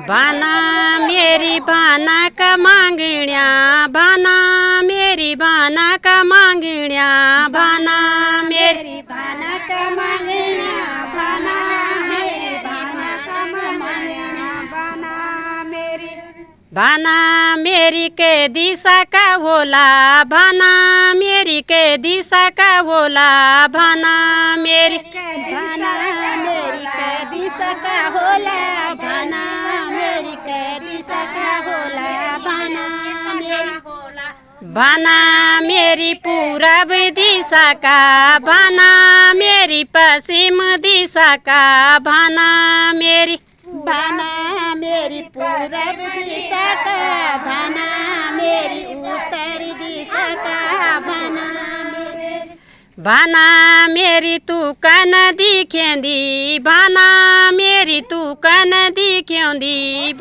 बाना मेरी बाना का मांगण्या, बाना मेरी बाना का मांगण्या, बाना मेरी बाना का मांगण्या, बाना मेरी बाना का मांगण्या, बाना मेरी के दिशा का बोला, बाना मेरी के दिशा का बोला, बाना मेरी बाना मेरी के दिशा का होला, बाना मेरी के दिशा का होला, बाना मेरी बाना मेरी पूरब दिशा का, बाना मेरी पश्चिम दिशा का, बाना मेरी बाना मेरी पूरब दिशा का, बाना मेरी उत्तर दिशा का, बाना बाना मेरी तू कन दिखेंदी, बाना मेरी तू कन दिखेंदी,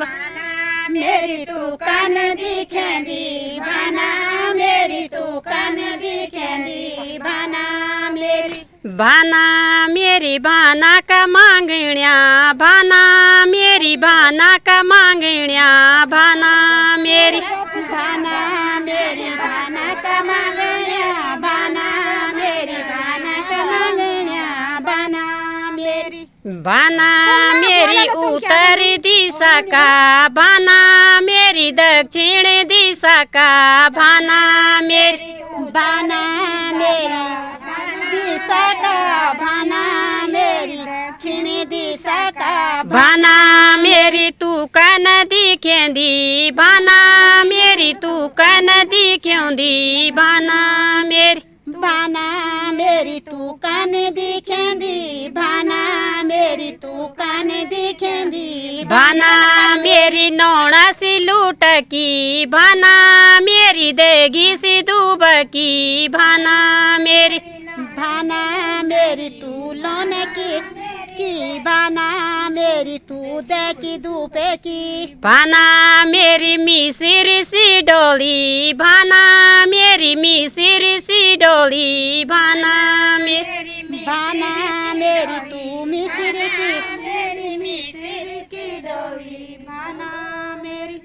मेरी तू कन दिखेंदी, बाना मेरी तू कन दिखेंदी, बाना मेरी बाना मेरी बाना का मांगण्या, बाना मेरी बाना का मांगण्या, बाना मेरी बाना मेरी बाना का मांगण्या, बाना मेरी बाना का मांगण्या, बाना मेरी बाना मेरी उत्तर दिशा का, बाना मेरी दक्षिण दिशा का, बाना मेरी बाना मेरी दिशा का, बाना मेरी दक्षिण दिशा का, बाना मेरी तू कन दिखेंदी, बाना मेरी तू कन दिखेंदी, बाना मेरी बाना मेरी तू कन दिखेंदी, बाना मेरी तू कन दिखेंदी, बाना मेरी नौना सी लूट की, बाना मेरी देगी सी दूब की, बाना मेरी बाना मेरी तू लोन की, बाना मेरी तू दे की धूपे की, बाना मेरी मिसिर सी डोली, बाना मेरी मिसिर सी डोली, बाना मेरी बाना मेरी तू मिसिर की डोली, बाना मेरी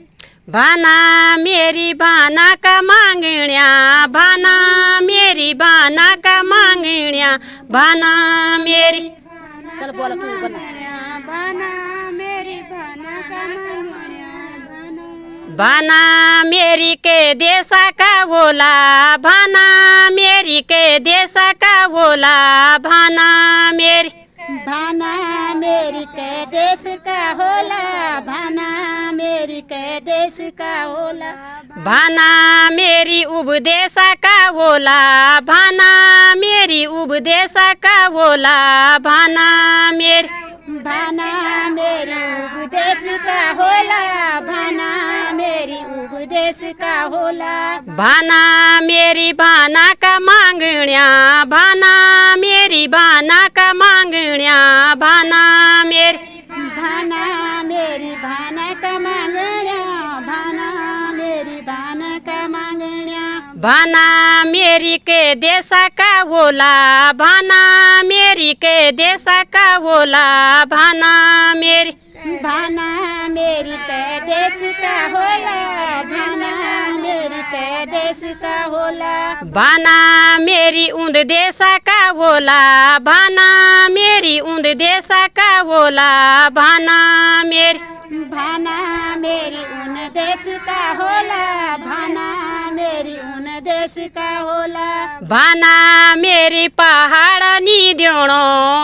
बाना मेरी बाना का मांगण्या, बाना मेरी बाना का मांगण्या, बाना मेरी चल बोला तू बोला, बाना मेरी बाना का मांगण्या, बाना मेरी के देशा का बोला, बाना मेरी के देशा का बोला, बाना मेरी बाना मेरी के देश का होला, बाना मेरी के देश का होला, बाना मेरी उपदेशा का बोला, बाना मेरी उपदेशा का बोला, बाना मेरी बाना मेरी उपदेश का होला, बाना मेरी उपदेश का होला, बाना मेरी बाना का मांगण्या, बाना मेरी बाना का मांगण्या, बाना मेरी बाना मेरी बाना का मांगण्या, बाना मेरी बाना का मांगण्या, बाना मेरी के देशा का बोला, बाना मेरी के देशा का बोला, बाना मेरी बाना मेरी के देश का होला, बाना मेरी के देश का होला, बाना मेरी उन्द देशा का बोला, बाना मेरी उन्द देशा का बोला, बाना मेरी बाना मेरी उन देश का होला, बाना मेरी उन देश का होला, बाना मेरी पहाड़ नी द्योणो,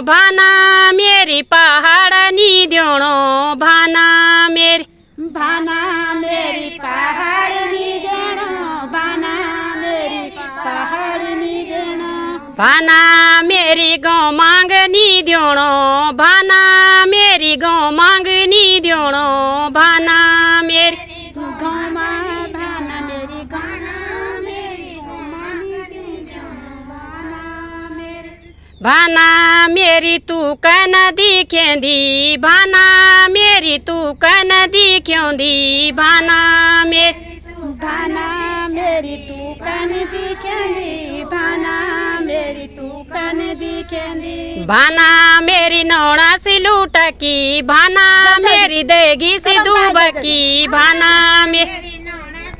बाना मेरी पहाड़ नी द्योणो, बाना मेरी पहाड़ नी द्योणो, बाना मेरी पहाड़ नी द्योणो, बाना मेरी गौ मांग नी द्योणो, बाना मेरी गौ मांग नी द्योणो, बाना मेरी गौ मांग, बाना मेरी गौ बाना मेरी तू कन दिखेंदी, बाना मेरी तू कन दिखेंदी, बाना मेरी बाना मेरी तू कन दिखेंदी, बाना मेरी तू कन दिखेंदी, भाना मेरी नौना सी लूट की, भाना मेरी देगी सी दूब की, भाना मेरी